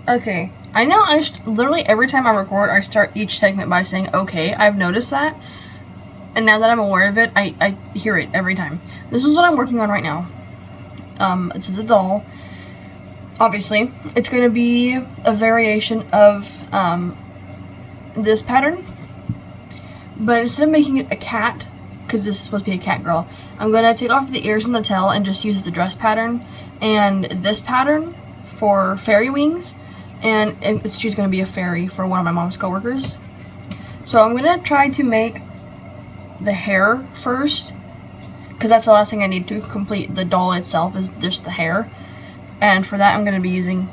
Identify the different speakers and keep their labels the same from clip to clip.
Speaker 1: Okay, I know literally every time I record, I start each segment by saying, okay, I've noticed that. And now that I'm aware of it, I hear it every time. This is what I'm working on right now. This is a doll. Obviously, it's going to be a variation of this pattern. But instead of making it a cat, because this is supposed to be a cat girl, I'm going to take off the ears and the tail and just use the dress pattern. And this pattern for fairy wings. And she's going to be a fairy for one of my mom's coworkers. So I'm going to try to make the hair first, because that's the last thing I need to complete the doll itself, is just the hair. And for that I'm going to be using,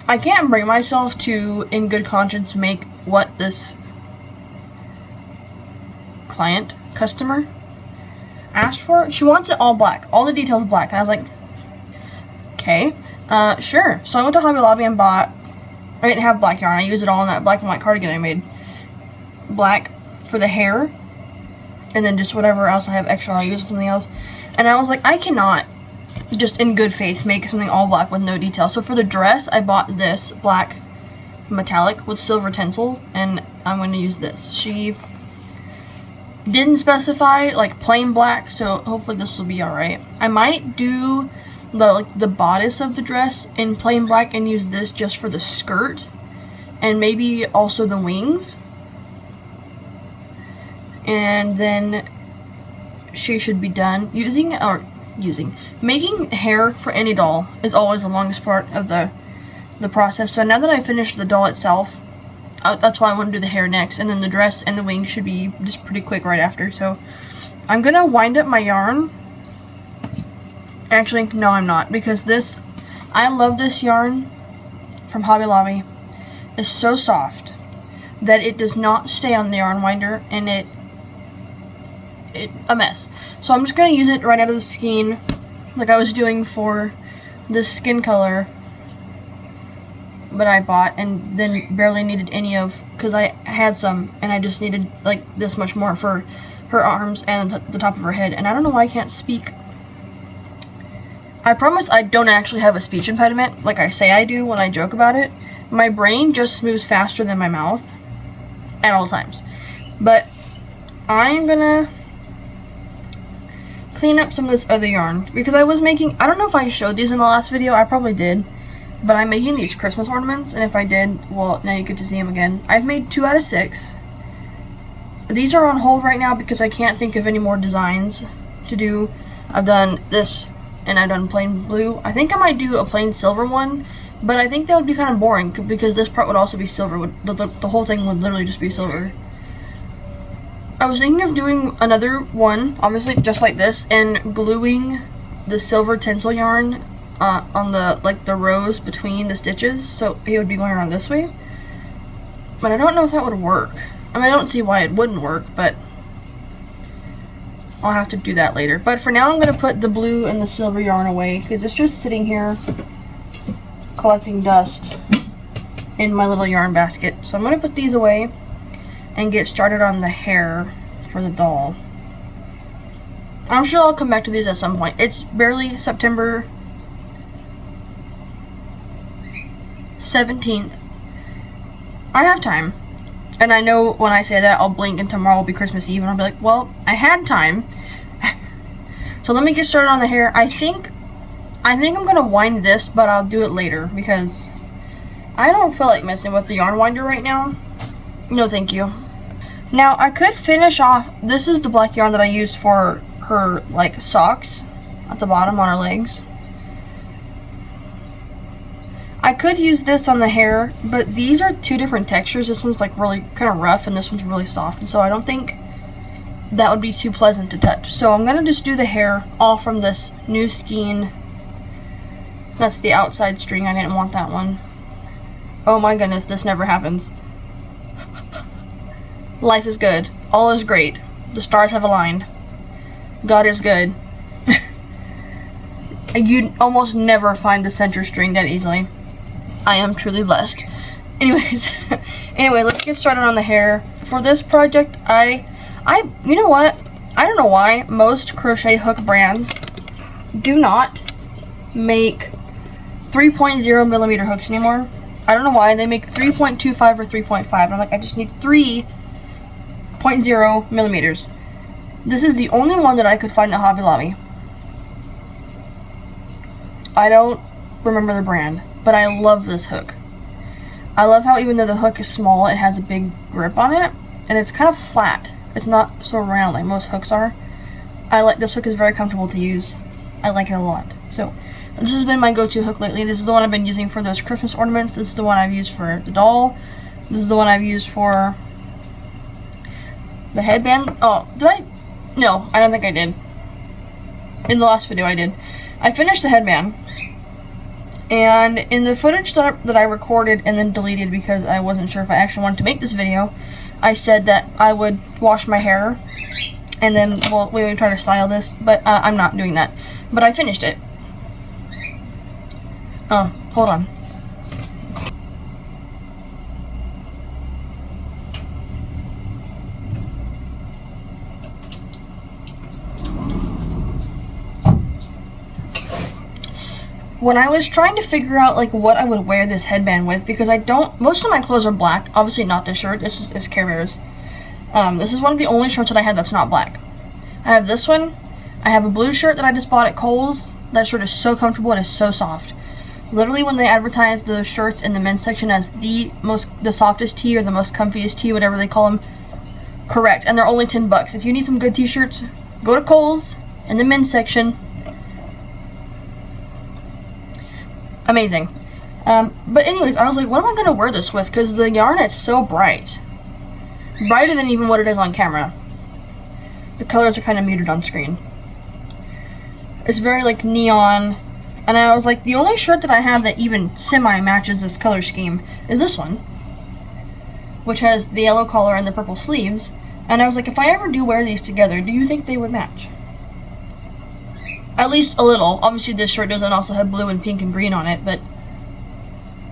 Speaker 1: I can't bring myself to, in good conscience, make what this customer asked for. She wants it all black, all the details black, and I was like, okay, sure. So I went to Hobby Lobby and bought, I didn't have black yarn, I used it all in that black and white cardigan I made. Black for the hair, and then just whatever else I have extra, I'll use something else. And I was like, I cannot, just in good faith, make something all black with no detail. So for the dress, I bought this black metallic with silver tinsel, and I'm going to use this. She didn't specify, like, plain black, so hopefully this will be alright. I might do the bodice of the dress in plain black and use this just for the skirt, and maybe also the wings. And then she should be done. Making hair for any doll is always the longest part of the process. So now that I finished the doll itself, that's why I want to do the hair next, and then the dress and the wings should be just pretty quick right after. So I'm gonna wind up my yarn. Actually, no, I'm not, because I love this yarn from Hobby Lobby. It's so soft that it does not stay on the yarn winder, and it's a mess. So I'm just gonna use it right out of the skein, like I was doing for this skin color that I bought and then barely needed any of, because I had some and I just needed like this much more for her arms and the top of her head. And I don't know why I can't speak. I promise I don't actually have a speech impediment like I say I do when I joke about it. My brain just moves faster than my mouth at all times. But I'm gonna clean up some of this other yarn, because I was making, I don't know if I showed these in the last video, I probably did, but I'm making these Christmas ornaments, and if I did, well, now you get to see them again. I've made 2 out of 6. These are on hold right now because I can't think of any more designs to do. I've done this, and I've done plain blue. I think I might do a plain silver one, but I think that would be kind of boring, because this part would also be silver. The whole thing would literally just be silver. I was thinking of doing another one, obviously just like this, and gluing the silver tinsel yarn on the rows between the stitches, so it would be going around this way. But I don't know if that would work. I mean, I don't see why it wouldn't work, but I'll have to do that later. But for now, I'm going to put the blue and the silver yarn away, because it's just sitting here collecting dust in my little yarn basket. So I'm going to put these away and get started on the hair for the doll. I'm sure I'll come back to these at some point. It's barely September 17th. I have time. And I know when I say that, I'll blink and tomorrow will be Christmas Eve, and I'll be like, well, I had time. So let me get started on the hair. I think I'm gonna wind this, but I'll do it later, because I don't feel like messing with the yarn winder right now. No, thank you. Now, I could finish off, this is the black yarn that I used for her, like, socks at the bottom on her legs. I could use this on the hair, but these are 2 different textures. This one's, like, really kind of rough, and this one's really soft, and so I don't think that would be too pleasant to touch. So I'm gonna just do the hair all from this new skein. That's the outside string. I didn't want that one. Oh my goodness, this never happens. Life is good. All is great. The stars have aligned. God is good. You'd almost never find the center string that easily. I am truly blessed. Anyways, anyway, let's get started on the hair. For this project, you know what? I don't know why most crochet hook brands do not make 3.0 millimeter hooks anymore. I don't know why. They make 3.25 or 3.5. And I'm like, I just need 3.0 millimeters. This is the only one that I could find at Hobby Lobby. I don't remember the brand, but I love this hook. I love how even though the hook is small, it has a big grip on it, and it's kind of flat. It's not so round like most hooks are. I like this hook. Is very comfortable to use. I like it a lot. So this has been my go-to hook lately. This is the one I've been using for those Christmas ornaments. This is the one I've used for the doll. This is the one I've used for the headband. Oh, did I? No, I don't think I did. In the last video I did. I finished the headband. And in the footage that I recorded and then deleted because I wasn't sure if I actually wanted to make this video, I said that I would wash my hair and then we would try to style this, but I'm not doing that. But I finished it. Oh, hold on. When I was trying to figure out like what I would wear this headband with, because most of my clothes are black, obviously not this shirt, this is Care Bears. This is one of the only shirts that I have that's not black. I have this one, I have a blue shirt that I just bought at Kohl's. That shirt is so comfortable and is so soft. Literally when they advertise the shirts in the men's section as the softest tee or the most comfiest tee, whatever they call them, correct, and they're only $10. If you need some good t-shirts, go to Kohl's in the men's section. Amazing. But anyways, I was like, what am I going to wear this with? Because the yarn is so bright. Brighter than even what it is on camera. The colors are kind of muted on screen. It's very like neon. And I was like, the only shirt that I have that even semi-matches this color scheme is this one. Which has the yellow collar and the purple sleeves. And I was like, if I ever do wear these together, do you think they would match? At least a little. Obviously this shirt doesn't also have blue and pink and green on it, but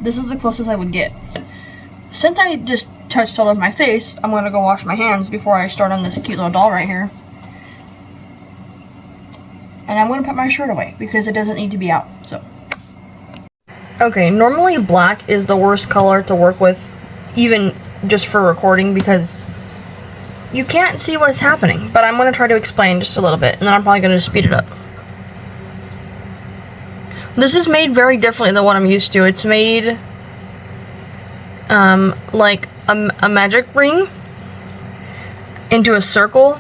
Speaker 1: this is the closest I would get. Since I just touched all over my face, I'm going to go wash my hands before I start on this cute little doll right here. And I'm going to put my shirt away because it doesn't need to be out. So, okay, normally black is the worst color to work with, even just for recording, because you can't see what's happening. But I'm going to try to explain just a little bit, and then I'm probably going to speed it up. This is made very differently than what I'm used to. It's made like a magic ring into a circle,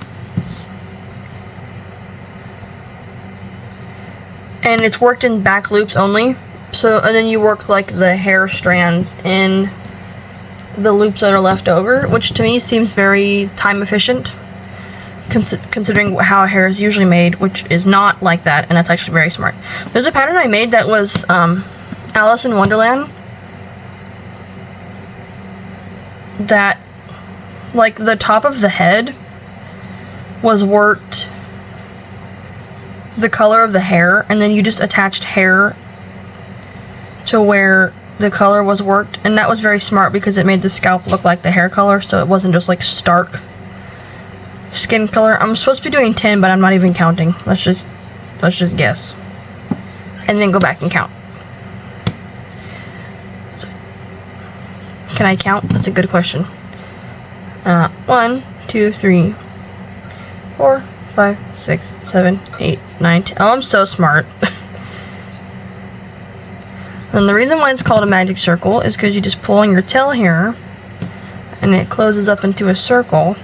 Speaker 1: and it's worked in back loops only. So, and then you work like the hair strands in the loops that are left over, which to me seems very time efficient, considering how hair is usually made, which is not like that, and that's actually very smart. There's a pattern I made that was Alice in Wonderland, that like the top of the head was worked the color of the hair, and then you just attached hair to where the color was worked, and that was very smart because it made the scalp look like the hair color, so it wasn't just like stark skin color. I'm supposed to be doing 10, but I'm not even counting. Let's just guess. And then go back and count. So, can I count? That's a good question. 1, 2, 3, 4, 5, 6, 7, 8, 9, 10. Oh, I'm so smart. And the reason why it's called a magic circle is because you just pull on your tail here, and it closes up into a circle.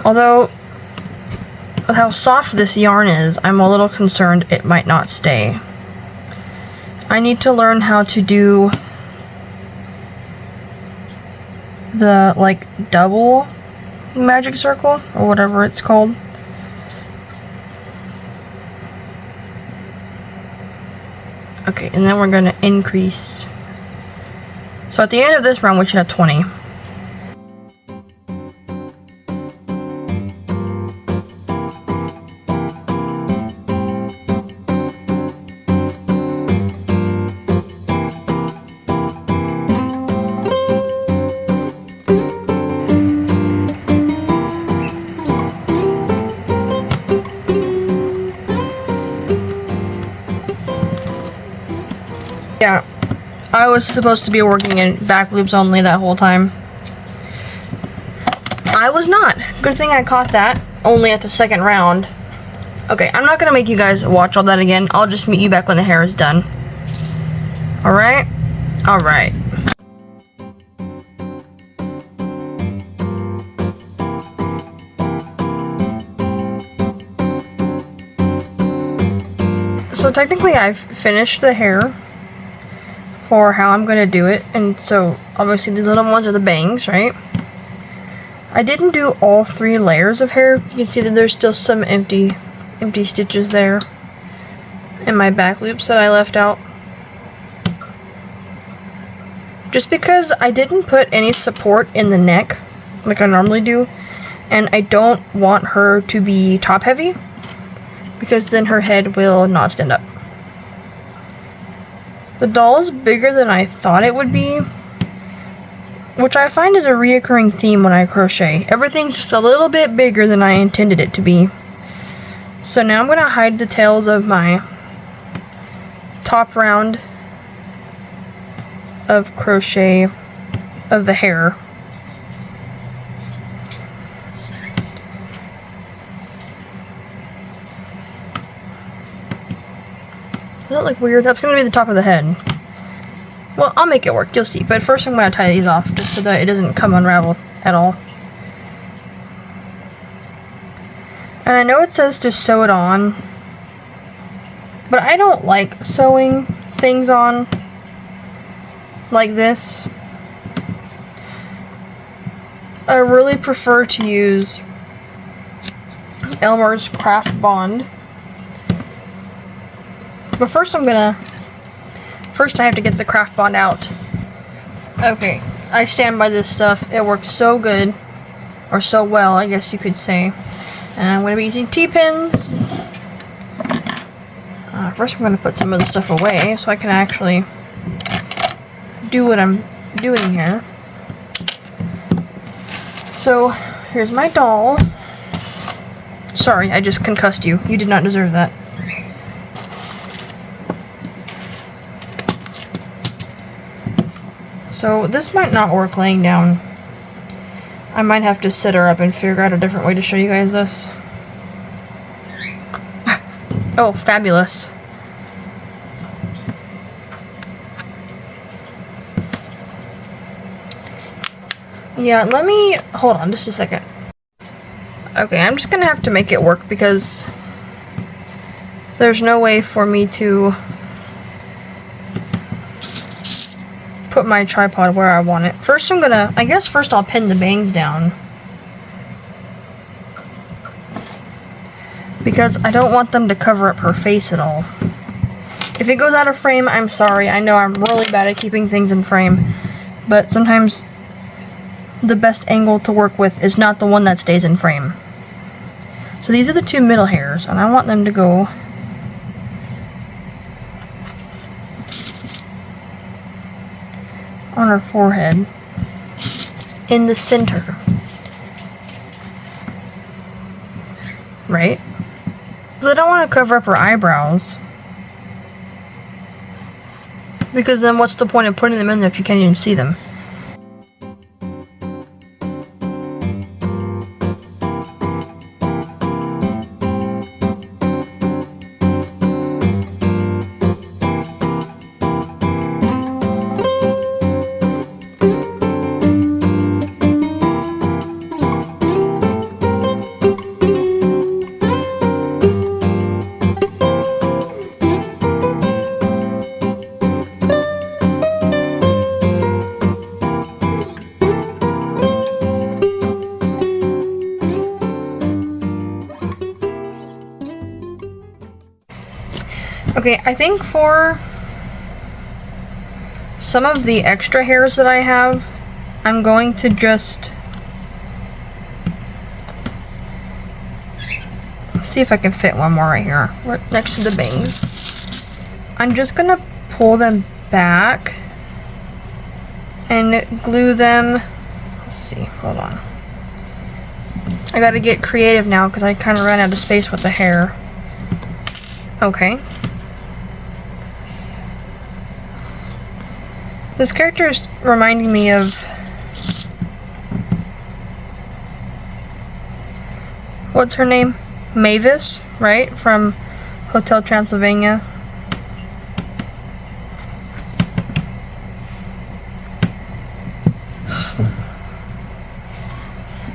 Speaker 1: Although, with how soft this yarn is, I'm a little concerned it might not stay. I need to learn how to do the, like, double magic circle, or whatever it's called. Okay, and then we're going to increase. So at the end of this round, we should have 20. Yeah, I was supposed to be working in back loops only that whole time. I was not. Good thing I caught that only at the second round. Okay, I'm not gonna make you guys watch all that again. I'll just meet you back when the hair is done. Alright? Alright. So technically I've finished the hair for how I'm gonna do it, and so obviously these little ones are the bangs, right? I didn't do all 3 layers of hair. You can see that there's still some empty stitches there in my back loops that I left out. Just because I didn't put any support in the neck like I normally do, and I don't want her to be top heavy because then her head will not stand up. The doll is bigger than I thought it would be, which I find is a reoccurring theme when I crochet. Everything's just a little bit bigger than I intended it to be. So now I'm going to hide the tails of my top round of crochet of the hair. Does that look weird? That's going to be the top of the head. Well, I'll make it work, you'll see. But first I'm going to tie these off just so that it doesn't come unraveled at all. And I know it says to sew it on, but I don't like sewing things on like this. I really prefer to use Elmer's Craft Bond. But first I have to get the Craft Bond out. Okay, I stand by this stuff. It works so good, or so well, I guess you could say. And I'm going to be using T-pins. First I'm going to put some of the stuff away so I can actually do what I'm doing here. So, here's my doll. Sorry, I just concussed you. You did not deserve that. So, this might not work laying down. I might have to sit her up and figure out a different way to show you guys this. Oh, fabulous. Yeah, let me, hold on just a second. Okay, I'm just gonna have to make it work because there's no way for me to put my tripod where I want it. First I guess first I'll pin the bangs down, because I don't want them to cover up her face at all. If it goes out of frame, I'm sorry. I know I'm really bad at keeping things in frame, but sometimes the best angle to work with is not the one that stays in frame. So these are the 2 middle hairs, and I want them to go on her forehead in the center, right? Because I don't want to cover up her eyebrows, because then what's the point of putting them in there if you can't even see them? Okay, I think for some of the extra hairs that I have, I'm going to just see if I can fit one more right here, right next to the bangs. I'm just gonna pull them back and glue them. Let's see, hold on. I gotta get creative now because I kind of ran out of space with the hair. Okay. This character is reminding me of... what's her name? Mavis, right? From Hotel Transylvania.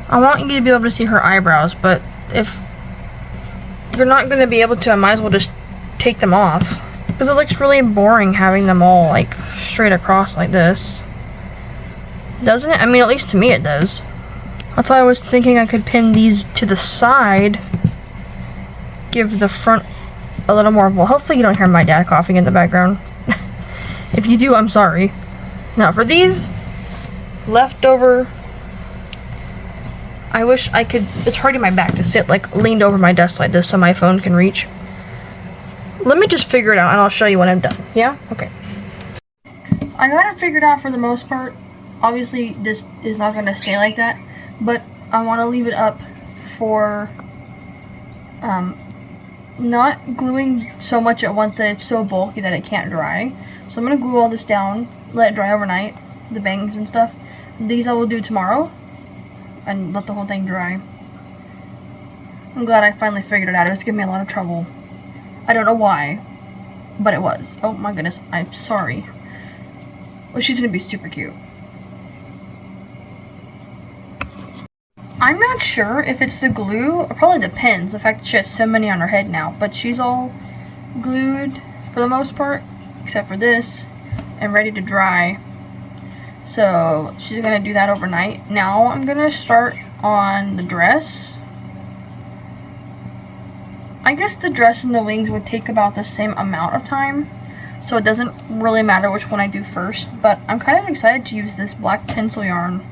Speaker 1: I want you to be able to see her eyebrows, but if you're not going to be able to, I might as well just take them off. Because it looks really boring having them all, like, straight across like this. Doesn't it? I mean, at least to me it does. That's why I was thinking I could pin these to the side. Give the front a little more... well, hopefully you don't hear my dad coughing in the background. If you do, I'm sorry. Now, for these leftover... I wish I could... it's hurting my back to sit, like, leaned over my desk like this so my phone can reach. Let me just figure it out and I'll show you when I'm done. Yeah? Okay. I got it figured out for the most part. Obviously, this is not going to stay like that, but I want to leave it up for not gluing so much at once that it's so bulky that it can't dry. So I'm going to glue all this down, let it dry overnight, the bangs and stuff. These I will do tomorrow and let the whole thing dry. I'm glad I finally figured it out. It was giving me a lot of trouble. I don't know why, but it was. Oh my goodness, I'm sorry. Well, she's gonna be super cute. I'm not sure if it's the glue, it probably depends, the fact that she has so many on her head now, but she's all glued for the most part, except for this, and ready to dry. So she's gonna do that overnight. Now I'm gonna start on the dress. I guess the dress and the wings would take about the same amount of time, so it doesn't really matter which one I do first, but I'm kind of excited to use this black tinsel yarn.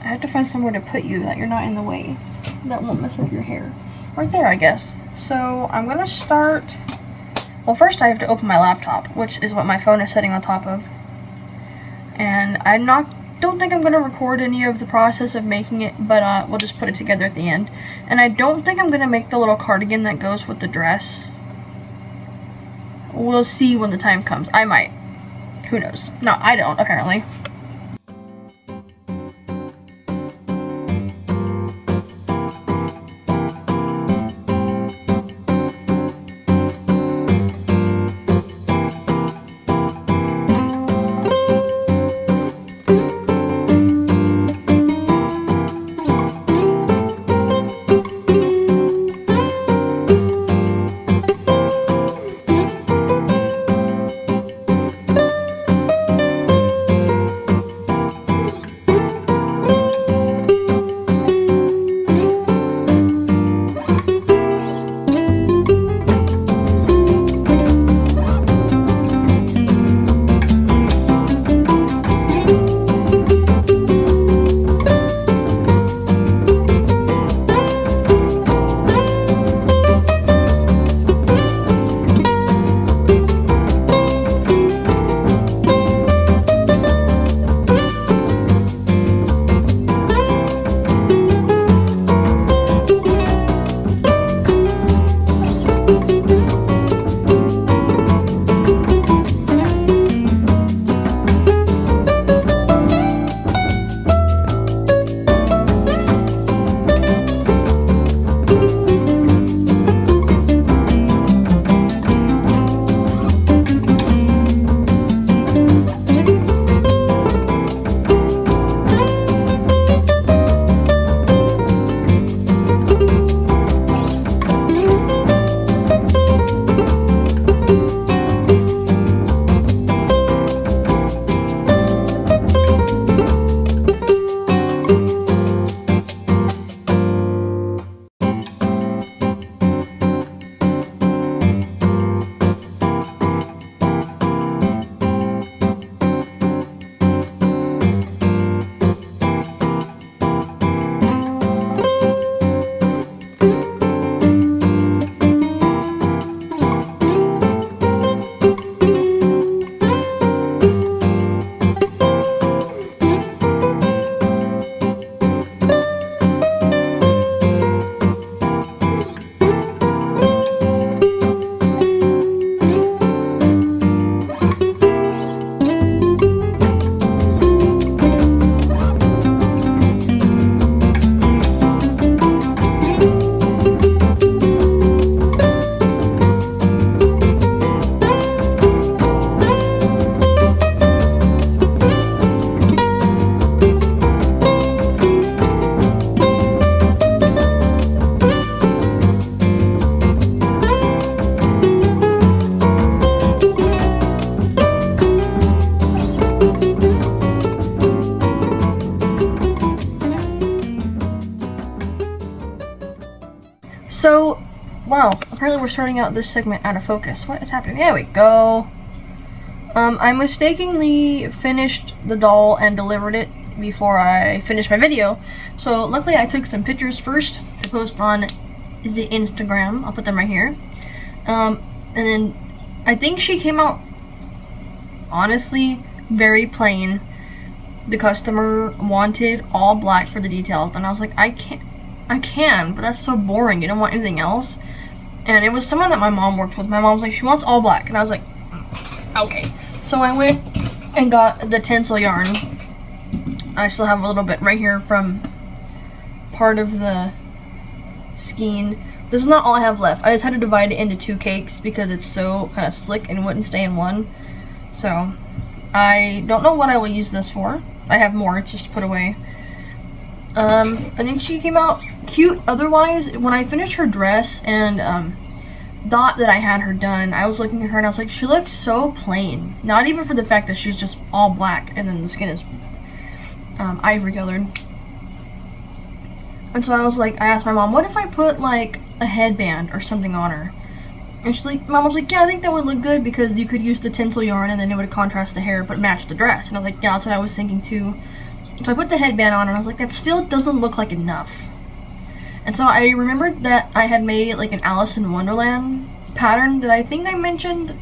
Speaker 1: I have to find somewhere to put you that you're not in the way, that won't mess up your hair. Right there, I guess. So I'm gonna start, well, first I have to open my laptop, which is what my phone is sitting on top of. And don't think I'm going to record any of the process of making it, but we'll just put it together at the end. And I don't think I'm going to make the little cardigan that goes with the dress. We'll see when the time comes. I might. Who knows? No, I don't, apparently. apparently we're starting out this segment out of focus. What is happening? There we go. I mistakenly finished the doll and delivered it before I finished my video. So luckily I took some pictures first to post on the Instagram. I'll put them right here. And then I think she came out honestly very plain. The customer wanted all black for the details, and I was like, I can, but that's so boring. You don't want anything else. And it was someone that my mom worked with. My mom was like, she wants all black, and I was like, okay. So I went and got the tinsel yarn. I still have a little bit right here from part of the skein. This is not all I have left. I just had to divide it into 2 cakes because it's so kind of slick and wouldn't stay in one. So I don't know what I will use this for. I have more, it's just put away. I think she came out cute. Otherwise, when I finished her dress and thought that I had her done, I was looking at her and I was like, she looks so plain. Not even for the fact that she's just all black and then the skin is ivory colored. And so I was like, I asked my mom, what if I put like a headband or something on her? And she's like, Mom was like, yeah, I think that would look good because you could use the tinsel yarn and then it would contrast the hair but match the dress. And I was like, yeah, that's what I was thinking too. So I put the headband on and I was like, that still doesn't look like enough. And so I remembered that I had made like an Alice in Wonderland pattern that I think I mentioned.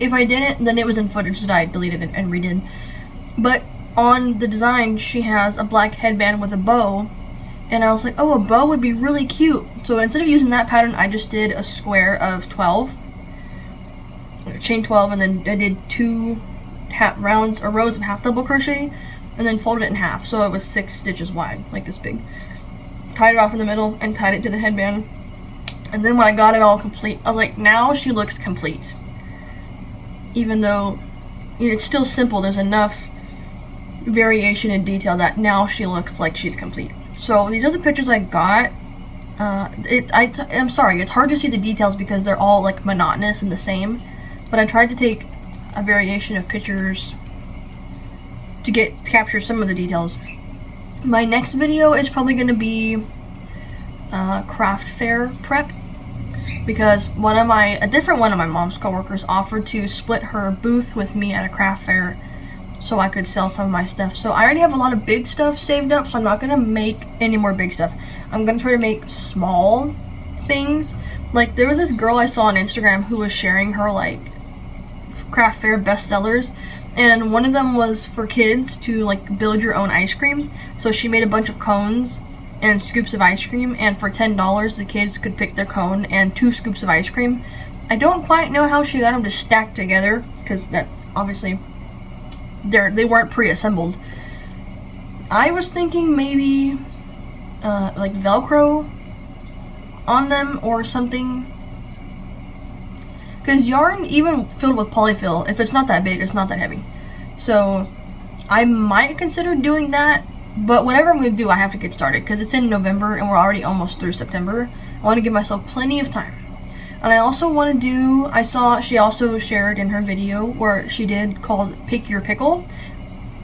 Speaker 1: If I didn't, then it was in footage that I deleted and redid. But on the design, she has a black headband with a bow. And I was like, oh, a bow would be really cute. So instead of using that pattern, I just did a square of 12. Chain 12, and then I did 2 rows of half double crochet, and then folded it in half. So it was 6 stitches wide, like this big. Tied it off in the middle and tied it to the headband. And then when I got it all complete, I was like, now she looks complete. Even though, you know, it's still simple, there's enough variation in detail that now she looks like she's complete. So these are the pictures I got. I'm sorry, it's hard to see the details because they're all like monotonous and the same. But I tried to take a variation of pictures to capture some of the details. My next video is probably going to be craft fair prep, because a different one of my mom's coworkers offered to split her booth with me at a craft fair so I could sell some of my stuff. So I already have a lot of big stuff saved up, so I'm not going to make any more big stuff. I'm going to try to make small things. Like, there was this girl I saw on Instagram who was sharing her, like, craft fair bestsellers, and one of them was for kids to, like, build your own ice cream. So she made a bunch of cones and scoops of ice cream, and for $10 the kids could pick their cone and 2 scoops of ice cream. I don't quite know how she got them to stack together, because that, obviously, they weren't pre-assembled. I was thinking maybe like Velcro on them or something, because yarn, even filled with polyfill, if it's not that big, it's not that heavy. So I might consider doing that, but whatever I'm going to do, I have to get started because it's in November and we're already almost through September. I want to give myself plenty of time. And I also want to do, I saw she also shared in her video where she did called Pick Your Pickle,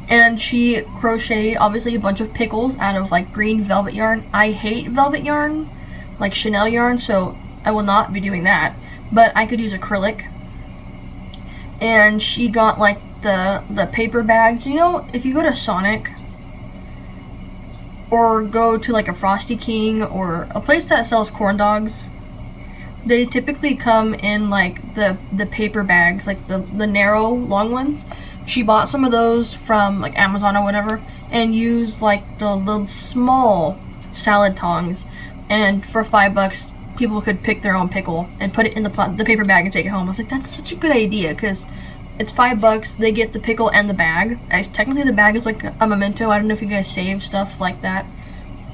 Speaker 1: and she crocheted obviously a bunch of pickles out of like green velvet yarn. I hate velvet yarn, like Chanel yarn, so I will not be doing that, but I could use acrylic. And she got like the paper bags. You know, if you go to Sonic or go to like a Frosty King or a place that sells corn dogs, they typically come in like the paper bags, like the narrow long ones. She bought some of those from like Amazon or whatever and used like the little small salad tongs, and for $5 people could pick their own pickle and put it in the paper bag and take it home. I was like, that's such a good idea, because it's $5, they get the pickle and the bag. Technically the bag is like a memento. I don't know if you guys save stuff like that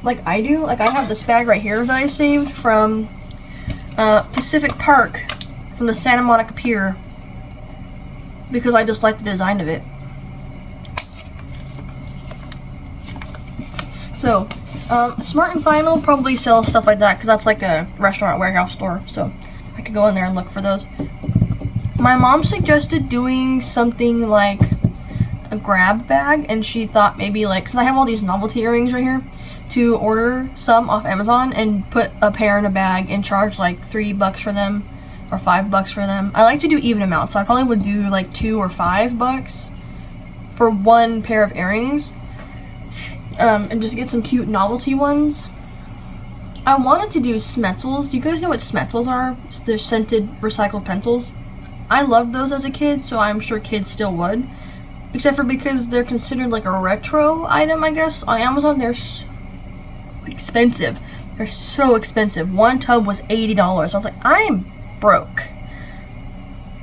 Speaker 1: like I do. Like, I have this bag right here that I saved from Pacific Park, from the Santa Monica Pier, because I just like the design of it. So Smart & Final probably sells stuff like that because that's like a restaurant warehouse store, so I could go in there and look for those. My mom suggested doing something like a grab bag, and she thought maybe like, because I have all these novelty earrings right here, to order some off Amazon and put a pair in a bag and charge like $3 for them or $5 for them. I like to do even amounts, so I probably would do like $2 or $5 for one pair of earrings, and just get some cute novelty ones. I wanted to do Smetzels. Do you guys know what Smetzels are? They're scented recycled pencils. I loved those as a kid, so I'm sure kids still would. Except for because they're considered like a retro item, I guess. On Amazon, they're so expensive. They're so expensive. One tub was $80. I was like, I'm broke.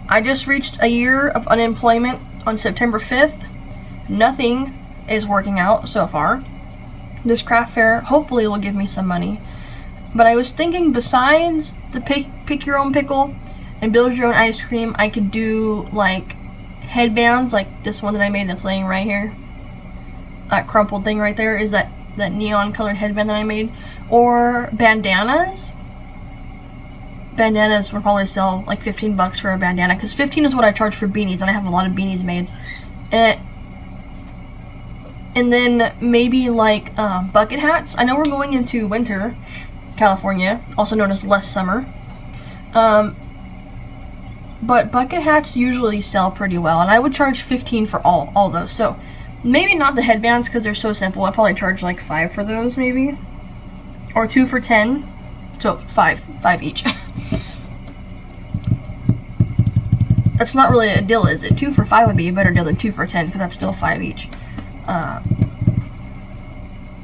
Speaker 1: I just reached a year of unemployment on September 5th. Nothing is working out so far. This craft fair hopefully will give me some money. But I was thinking, besides the pick your own pickle and build your own ice cream, I could do like headbands, like this one that I made that's laying right here. That crumpled thing right there is that neon colored headband that I made. Or bandanas. Bandanas would probably sell like $15 for a bandana, because $15 is what I charge for beanies, and I have a lot of beanies made. And then maybe like bucket hats. I know we're going into winter, California, also known as less summer. But bucket hats usually sell pretty well, and I would charge $15 for all those. So maybe not the headbands because they're so simple. I'd probably charge like $5 for those, maybe, or 2 for $10. So five each. That's not really a deal, is it? 2 for $5 would be a better deal than 2 for $10, because that's still $5 each.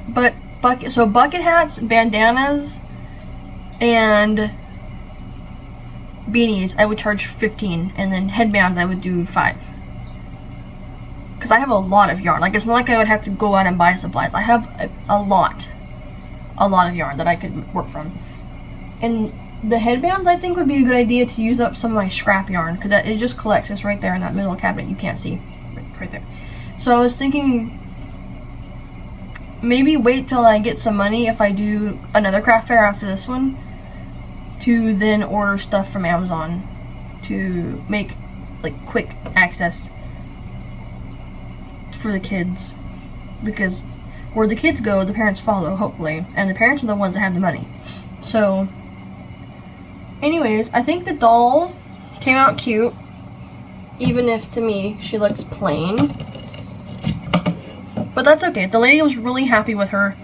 Speaker 1: But bucket hats, bandanas, and beanies I would charge $15, and then headbands I would do $5. Because I have a lot of yarn. Like, it's not like I would have to go out and buy supplies. I have a lot of yarn that I could work from. And the headbands, I think, would be a good idea to use up some of my scrap yarn, because it just collects. It's right there in that middle cabinet. You can't see. Right there. So I was thinking maybe wait till I get some money if I do another craft fair after this one, to then order stuff from Amazon to make like quick access for the kids, because where the kids go, the parents follow, hopefully, and the parents are the ones that have the money. So anyways, I think the doll came out cute, even if to me she looks plain. But that's okay. The lady was really happy with her.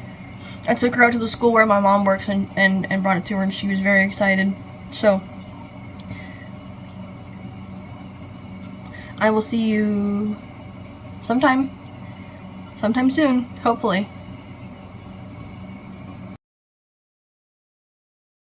Speaker 1: I took her out to the school where my mom works and brought it to her, and she was very excited. So I will see you sometime soon, hopefully.